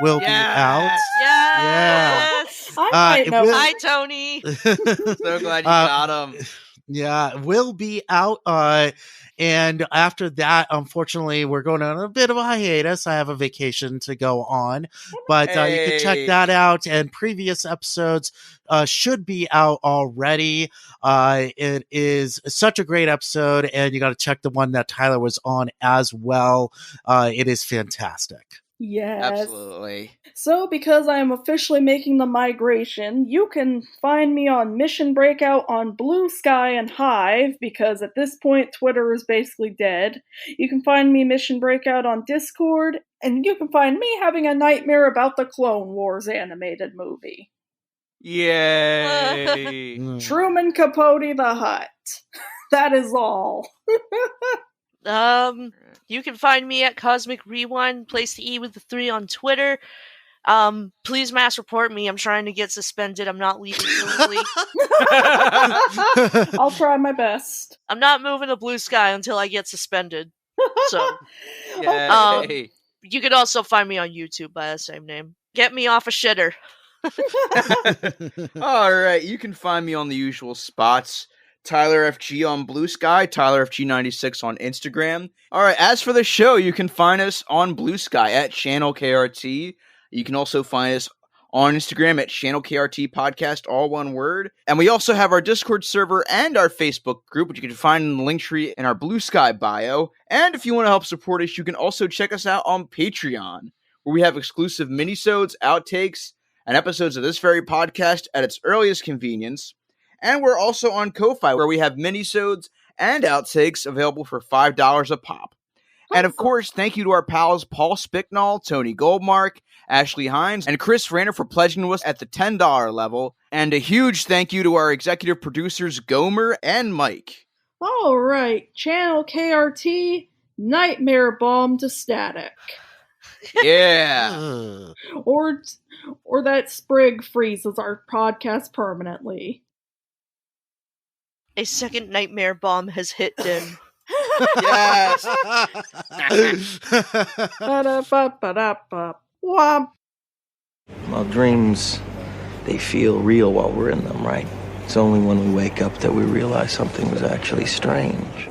will be out. Yes. I might know. Hi, Tony. So glad you got him. Yeah, will be out. And after that, unfortunately, we're going on a bit of a hiatus. I have a vacation to go on, but you can check that out. And previous episodes should be out already. It is such a great episode, and you got to check the one that Tyler was on as well. It is fantastic. Yes. Absolutely. So, because I am officially making the migration, you can find me on Mission Breakout on Blue Sky and Hive, because at this point, Twitter is basically dead. You can find me Mission Breakout on Discord, and you can find me having a nightmare about the Clone Wars animated movie. Yay! Truman Capote the Hutt. That is all. You can find me at Cosmic Rewind, place the E with the 3 on Twitter. Please mass report me. I'm trying to get suspended. I'm not leaving early. I'll try my best. I'm not moving to Blue Sky until I get suspended. So, Yay. you can also find me on YouTube by the same name. Get me off a shitter. All right, you can find me on the usual spots. Tyler FG on Blue Sky, Tyler FG96 on Instagram. All right, as for the show, you can find us on Blue Sky at Channel KRT. You can also find us on Instagram at Channel KRT Podcast, all one word. And we also have our Discord server and our Facebook group, which you can find in the link tree in our Blue Sky bio. And if you want to help support us, you can also check us out on Patreon, where we have exclusive minisodes, outtakes, and episodes of this very podcast at its earliest convenience. And we're also on Ko-Fi, where we have minisodes and outtakes available for $5 a pop. And of course, thank you to our pals Paul Spicknall, Tony Goldmark, Ashley Hines, and Chris Ranner for pledging to us at the $10 level. And a huge thank you to our executive producers Gomer and Mike. All right, Channel KRT, Nightmare Bomb to Static. Yeah. Or that Sprig freezes our podcast permanently. A second nightmare bomb has hit Din. Yes. Womp. Well, dreams, they feel real while we're in them, right? It's only when we wake up that we realize something was actually strange.